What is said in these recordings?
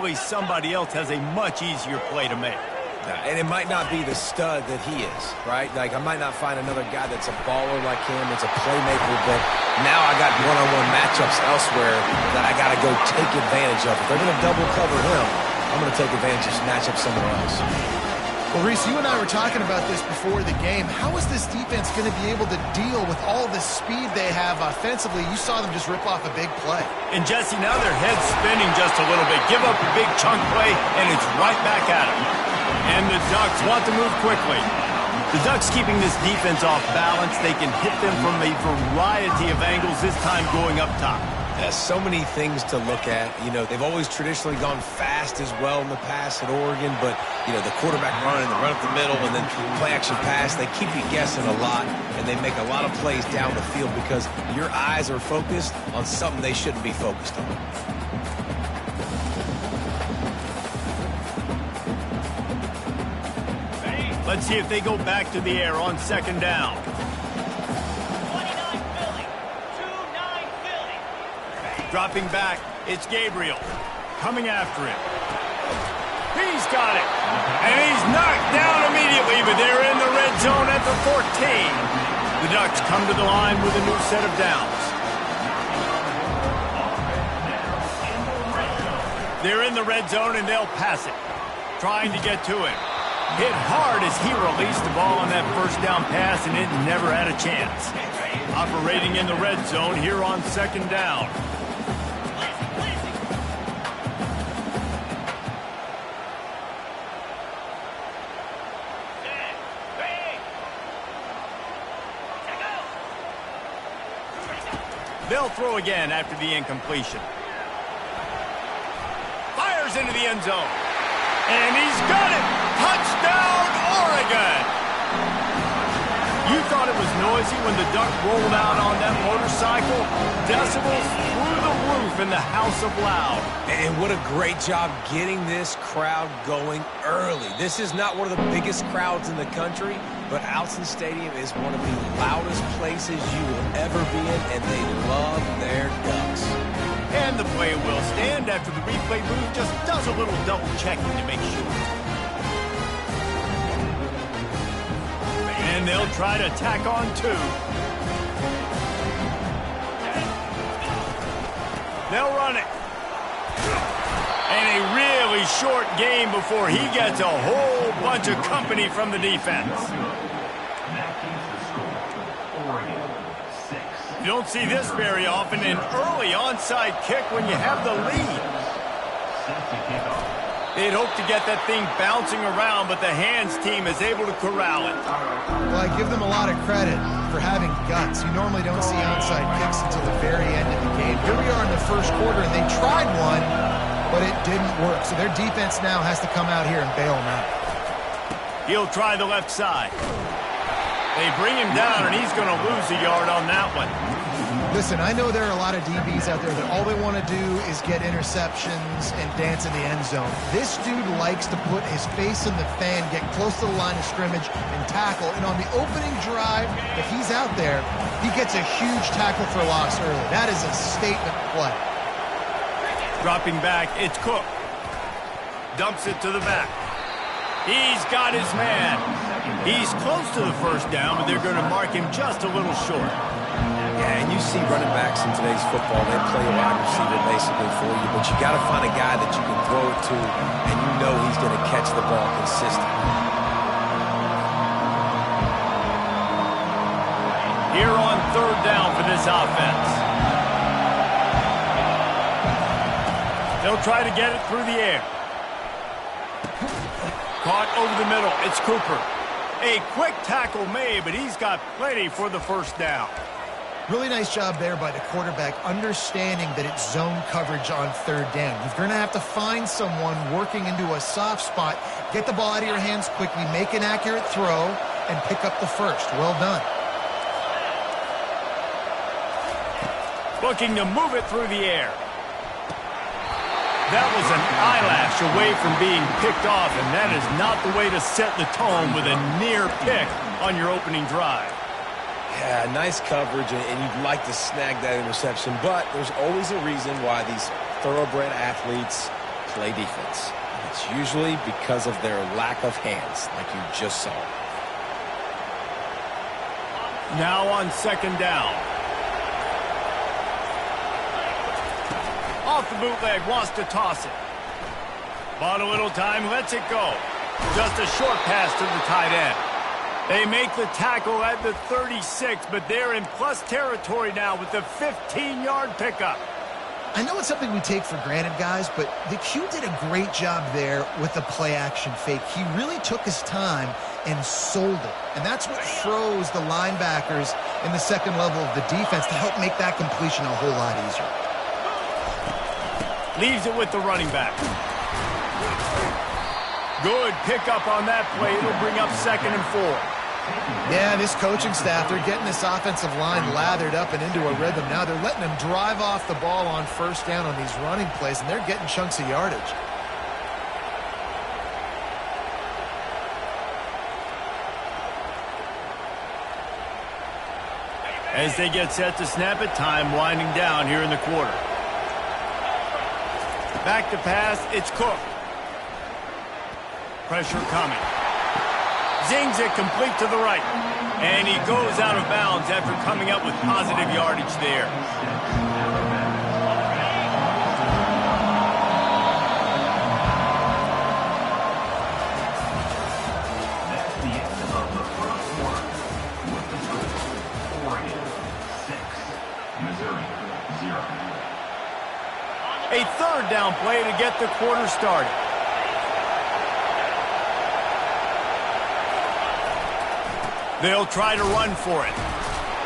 clearly somebody else has a much easier play to make. And it might not be the stud that he is, right? Like, I might not find another guy that's a baller like him, that's a playmaker, but now I got one-on-one matchups elsewhere that I got to go take advantage of. If they're going to double cover him, I'm going to take advantage of matchup somewhere else. Well, Reese, you and I were talking about this before the game. How is this defense going to be able to deal with all the speed they have offensively? You saw them just rip off a big play. And, Jesse, now their head's spinning just a little bit. Give up a big chunk play, and it's right back at them. And the Ducks want to move quickly. The Ducks keeping this defense off balance. They can hit them from a variety of angles, this time going up top. So many things to look at. You know, they've always traditionally gone fast as well in the past at Oregon, but, you know, the quarterback run and the run up the middle and then play-action pass, they keep you guessing a lot, and they make a lot of plays down the field because your eyes are focused on something they shouldn't be focused on. Let's see if they go back to the air on second down. Dropping back, it's Gabriel. Coming after him. He's got it. And he's knocked down immediately, but they're in the red zone at the 14. The Ducks come to the line with a new set of downs. They're in the red zone, and they'll pass it. Trying to get to him. Hit hard as he released the ball on that first down pass, and it never had a chance. Operating in the red zone here on second down. They'll throw again after the incompletion. Fires into the end zone. And he's got it! Touchdown, Oregon! You thought it was noisy when the Duck rolled out on that motorcycle? Decibels through the roof in the House of Loud. And what a great job getting this crowd going early. This is not one of the biggest crowds in the country, but Alton Stadium is one of the loudest places you will ever be in, and they love their Ducks. And the play will stand after the replay booth just does a little double checking to make sure. And they'll try to tack on two. They'll run it. And a really short game before he gets a whole bunch of company from the defense. You don't see this very often, an early onside kick when you have the lead. They'd hope to get that thing bouncing around, but the hands team is able to corral it. Well, I give them a lot of credit for having guts. You normally don't see onside kicks until the very end of the game. Here we are in the first quarter, and they tried one, but it didn't work. So their defense now has to come out here and bail them out. He'll try the left side. They bring him down, and he's going to lose a yard on that one. Listen, I know there are a lot of DBs out there that all they want to do is get interceptions and dance in the end zone. This dude likes to put his face in the fan, get close to the line of scrimmage, and tackle. And on the opening drive, if he's out there, he gets a huge tackle for loss early. That is a statement play. Dropping back, it's Cook. Dumps it to the back. He's got his man. He's close to the first down, but they're going to mark him just a little short. Yeah, and you see running backs in today's football, they play a wide receiver basically for you, but you got to find a guy that you can throw it to, and you know he's going to catch the ball consistently. Here on third down for this offense. They'll try to get it through the air. Caught over the middle. It's Cooper. A quick tackle made, but he's got plenty for the first down. Really nice job there by the quarterback, understanding that it's zone coverage on third down. You're going to have to find someone working into a soft spot, get the ball out of your hands quickly, make an accurate throw, and pick up the first. Well done. Looking to move it through the air. That was an eyelash away from being picked off, and that is not the way to set the tone with a near pick on your opening drive. Yeah, nice coverage, and you'd like to snag that interception, but there's always a reason why these thoroughbred athletes play defense. It's usually because of their lack of hands, like you just saw. Now on second down. Off the bootleg, wants to toss it. Bought a little time, lets it go. Just a short pass to the tight end. They make the tackle at the 36, but they're in plus territory now with the 15-yard pickup. I know it's something we take for granted, guys, but the Q did a great job there with the play-action fake. He really took his time and sold it. And that's what froze the linebackers in the second level of the defense to help make that completion a whole lot easier. Leaves it with the running back. Good pickup on that play. It'll bring up 2nd and 4. Yeah, this coaching staff, they're getting this offensive line lathered up and into a rhythm. Now they're letting them drive off the ball on first down on these running plays, and they're getting chunks of yardage. As they get set to snap it, time winding down here in the quarter. Back to pass, it's Cook. Pressure coming. Zings it complete to the right. And he goes out of bounds after coming up with positive yardage there. That's the end of the first quarter. With the score, Oregon 6, Missouri 0. A third down play to get the quarter started. They'll try to run for it.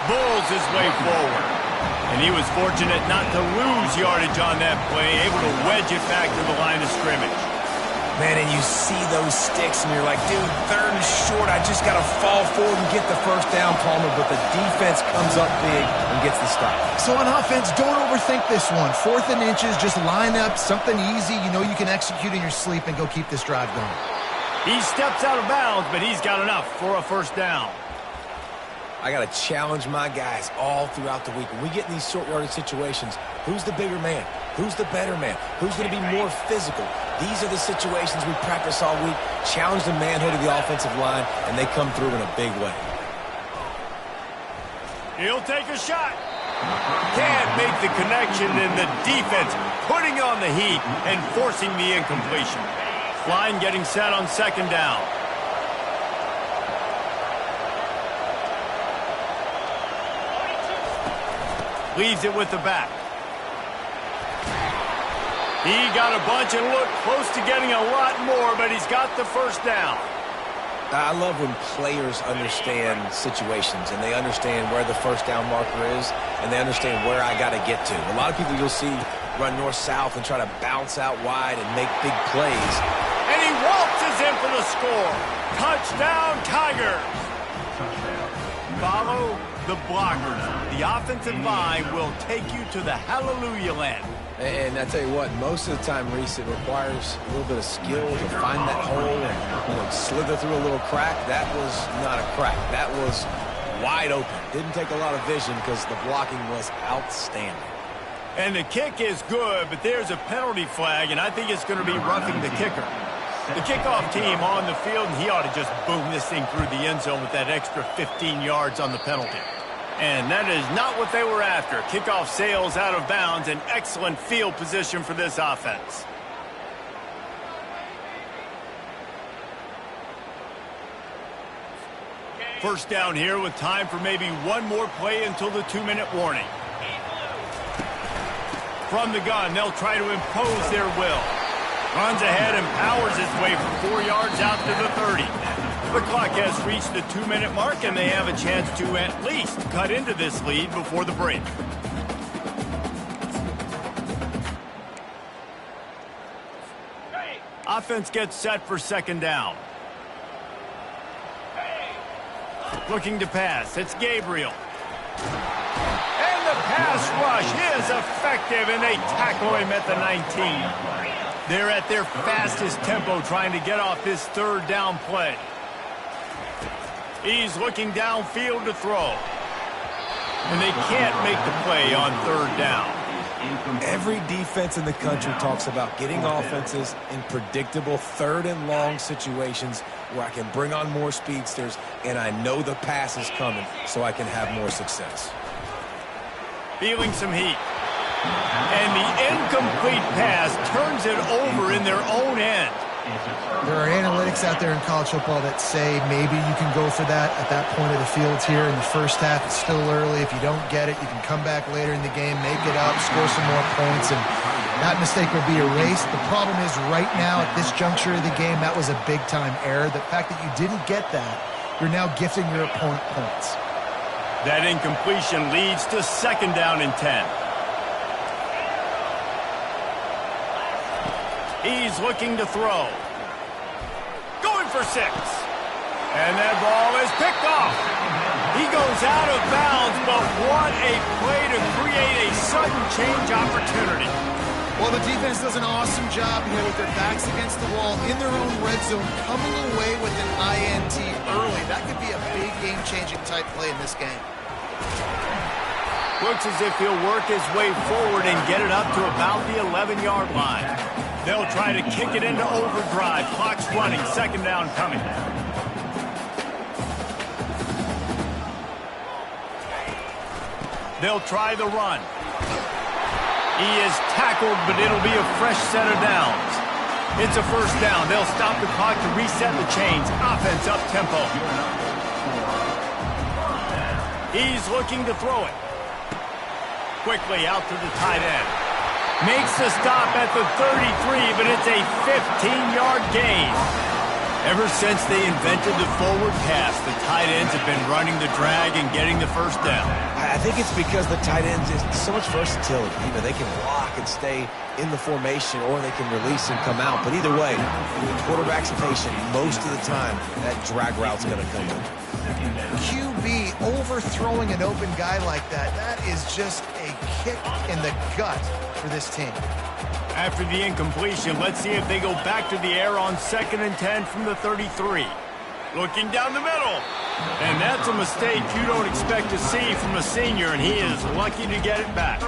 Bulls his way forward. And he was fortunate not to lose yardage on that play, able to wedge it back to the line of scrimmage. Man, and you see those sticks, and you're like, dude, 3rd and short. I just got to fall forward and get the first down, Palmer. But the defense comes up big and gets the stop. So on offense, don't overthink this one. 4th and inches, just line up something easy. You know you can execute in your sleep and go keep this drive going. He steps out of bounds, but he's got enough for a first down. I got to challenge my guys all throughout the week. When we get in these short yardage situations, who's the bigger man? Who's the better man? Who's going to be more physical? These are the situations we practice all week. Challenge the manhood of the offensive line, and they come through in a big way. He'll take a shot. Can't make the connection, and the defense putting on the heat and forcing the incompletion. Line getting set on second down. Leaves it with the back. He got a bunch and looked close to getting a lot more, but he's got the first down. I love when players understand situations and they understand where the first down marker is and they understand where I got to get to. A lot of people you'll see run north-south and try to bounce out wide and make big plays. And he waltzes in for the score. Touchdown, Tigers. Follow the blockers. The offensive line will take you to the hallelujah land. And I tell you what, most of the time, Reese, it requires a little bit of skill to find that hole and slither through a little crack. That was not a crack. That was wide open. Didn't take a lot of vision because the blocking was outstanding. And the kick is good, but there's a penalty flag, and I think it's going to be roughing the kicker. The kickoff team on the field, and he ought to just boom this thing through the end zone with that extra 15 yards on the penalty. And that is not what they were after. Kickoff sails out of bounds, an excellent field position for this offense. First down here with time for maybe one more play until the 2-minute warning. From the gun, they'll try to impose their will. Runs ahead and powers his way for 4 yards out to the 30. The clock has reached the 2-minute mark, and they have a chance to at least cut into this lead before the break. Offense gets set for second down. Looking to pass. It's Gabriel. And the pass rush is effective, and they tackle him at the 19. They're at their fastest tempo trying to get off this third down play. He's looking downfield to throw. And they can't make the play on third down. Every defense in the country talks about getting offenses in predictable third and long situations where I can bring on more speedsters and I know the pass is coming so I can have more success. Feeling some heat. And the incomplete pass turns it over in their own end. There are analytics out there in college football that say maybe you can go for that at that point of the field here in the first half. It's still early. If you don't get it, you can come back later in the game, make it up, score some more points, and that mistake will be erased. The problem is right now at this juncture of the game, that was a big-time error. The fact that you didn't get that, you're now gifting your opponent points. That incompletion leads to 2nd down and 10. He's looking to throw. Going for 6. And that ball is picked off. He goes out of bounds, but what a play to create a sudden change opportunity. Well, the defense does an awesome job here with their backs against the wall in their own red zone, coming away with an INT early. That could be a big game-changing type play in this game. Looks as if he'll work his way forward and get it up to about the 11-yard line. They'll try to kick it into overdrive. Clock's running. 2nd down coming. They'll try the run. He is tackled, but it'll be a fresh set of downs. It's a 1st down. They'll stop the clock to reset the chains. Offense up tempo. He's looking to throw it. Quickly out to the tight end. Makes the stop at the 33, but it's a 15-yard gain. Ever since they invented the forward pass, the tight ends have been running the drag and getting the 1st down. I think it's because the tight ends is so much versatility. You know, they can block and stay in the formation, or they can release and come out. But either way, the quarterback's patient most of the time. That drag route's going to come in. QB overthrowing an open guy like that, that is just a kick in the gut for this team. After the incompletion, let's see if they go back to the air on 2nd and 10 from the 33. Looking down the middle. And that's a mistake you don't expect to see from a senior, and he is lucky to get it back.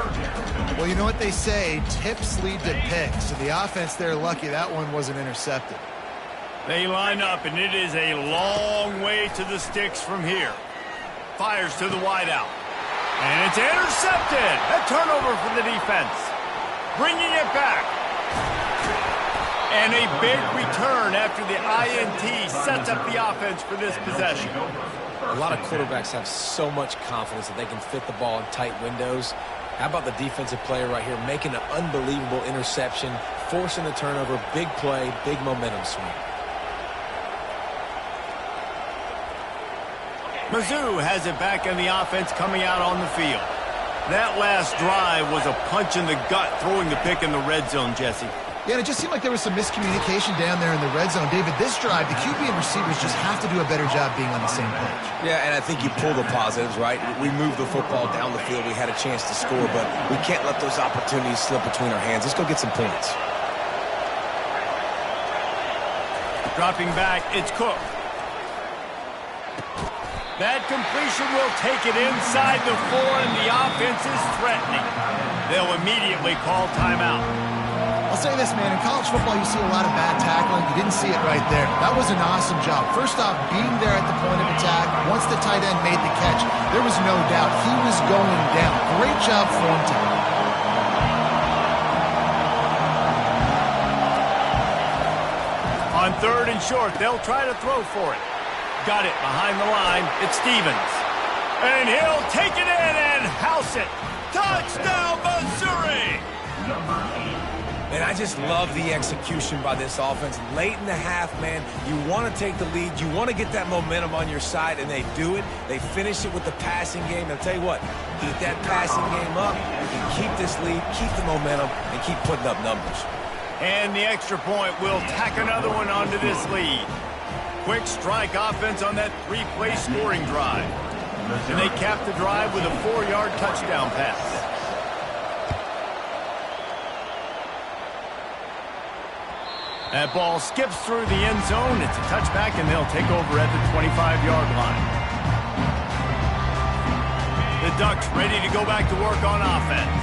Well, you know what they say, tips lead to picks. So the offense, they're lucky that one wasn't intercepted. They line up, and it is a long way to the sticks from here. Fires to the wideout. And it's intercepted. A turnover for the defense. Bringing it back. And a big return after the INT sets up the offense for this possession. A lot of quarterbacks have so much confidence that they can fit the ball in tight windows. How about the defensive player right here making an unbelievable interception, forcing the turnover, big play, big momentum swing. Mizzou has it back in the offense coming out on the field. That last drive was a punch in the gut, throwing the pick in the red zone, Jesse. Yeah, and it just seemed like there was some miscommunication down there in the red zone. David, this drive, the QB and receivers just have to do a better job being on the same page. Yeah, and I think you pull the positives, right? We moved the football down the field. We had a chance to score, but we can't let those opportunities slip between our hands. Let's go get some points. Dropping back, it's Cook. That completion will take it inside the 4, and the offense is threatening. They'll immediately call timeout. I'll say this, man, in college football you see a lot of bad tackling. You didn't see it right there. That was an awesome job. First off, being there at the point of attack. Once the tight end made the catch, there was no doubt he was going down. Great job for him today. On 3rd and short, they'll try to throw for it. Got it behind the line. It's Stevens. And he'll take it in and house it. Touchdown, Missouri! And I just love the execution by this offense. Late in the half, man, you want to take the lead. You want to get that momentum on your side, and they do it. They finish it with the passing game. And I'll tell you what, get that passing game up, you can keep this lead, keep the momentum, and keep putting up numbers. And the extra point will tack another one onto this lead. Quick strike offense on that 3-play scoring drive. And they cap the drive with a 4-yard touchdown pass. That ball skips through the end zone. It's a touchback, and they'll take over at the 25-yard line. The Ducks ready to go back to work on offense.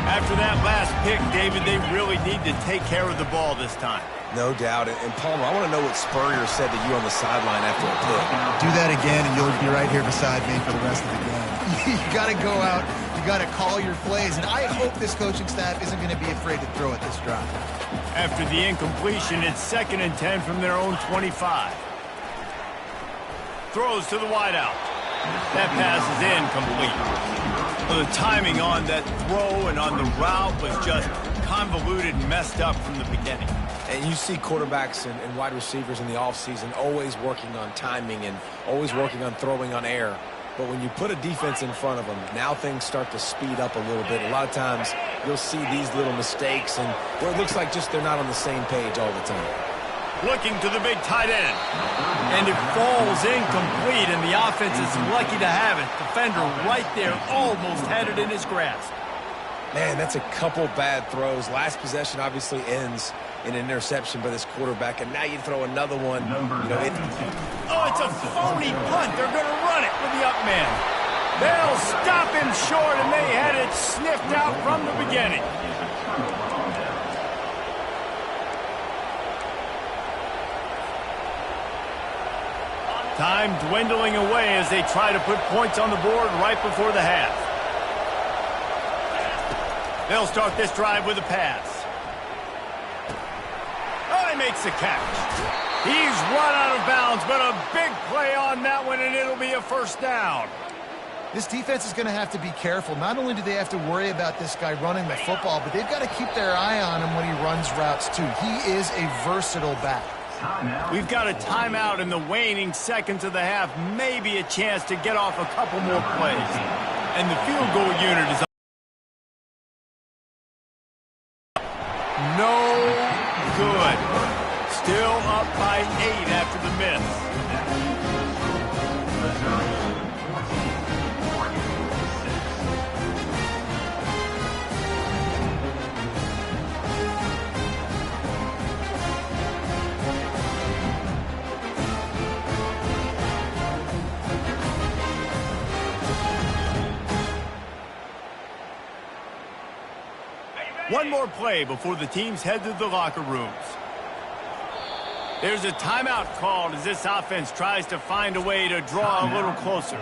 After that last pick, David, they really need to take care of the ball this time. No doubt. And Palmer, I want to know what Spurrier said to you on the sideline after a pick. Do that again, and you'll be right here beside me for the rest of the game. You got to go out. You got to call your plays. And I hope this coaching staff isn't going to be afraid to throw at this drive. After the incompletion, it's 2nd and 10 from their own 25. Throws to the wideout. That pass is incomplete. Well, the timing on that throw and on the route was just convoluted and messed up from the beginning. And you see quarterbacks and wide receivers in the offseason always working on timing and always working on throwing on air. But when you put a defense in front of them, now things start to speed up a little bit. A lot of times you'll see these little mistakes and where it looks like just they're not on the same page all the time. Looking to the big tight end. And it falls incomplete, and the offense is lucky to have it. Defender right there almost had it in his grasp. Man, that's a couple bad throws. Last possession obviously ends in an interception by this quarterback, and now you throw another one. Oh, it's a phony punt. They're going to run it with the up man. They'll stop him short, and they had it sniffed out from the beginning. Time dwindling away as they try to put points on the board right before the half. They'll start this drive with a pass. Oh, he makes the catch. He's run out of bounds, but a big play on that one, and it'll be a first down. This defense is going to have to be careful. Not only do they have to worry about this guy running the football, but they've got to keep their eye on him when he runs routes, too. He is a versatile back. We've got a timeout in the waning seconds of the half. Maybe a chance to get off a couple more plays. And the field goal unit is no good. Still up by 8 after the miss. One more play before the teams head to the locker rooms. There's a timeout called as this offense tries to find a way to draw a little closer.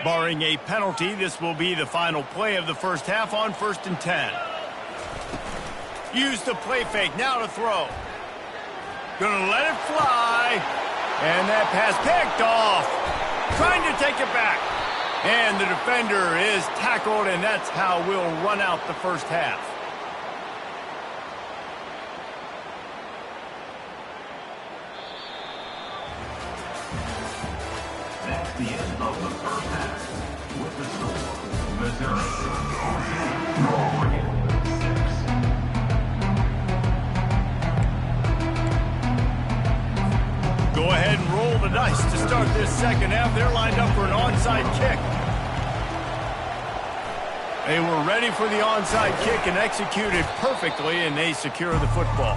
Barring a penalty, this will be the final play of the first half on 1st and 10. Use the play fake, now to throw. Gonna let it fly. And that pass picked off. Trying to take it back. And the defender is tackled, and that's how we'll run out the first half. That's the end of the first half. With the score, Missouri 6. Go ahead and roll the dice to start this second half. They're lined up for an onside kick. They were ready for the onside kick and executed perfectly, and they secure the football.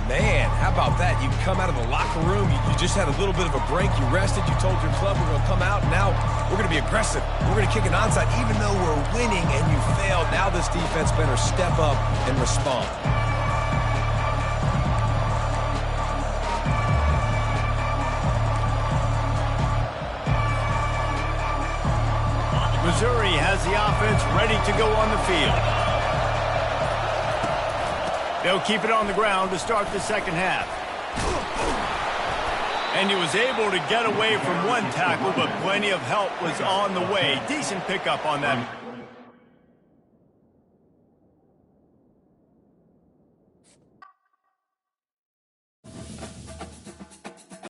Man, how about that? You come out of the locker room, you just had a little bit of a break, you rested, you told your club we're going to come out, and now we're going to be aggressive. We're going to kick an onside even though we're winning and you failed. Now this defense better step up and respond. Missouri has the offense ready to go on the field. They'll keep it on the ground to start the second half. And he was able to get away from one tackle, but plenty of help was on the way. Decent pickup on that.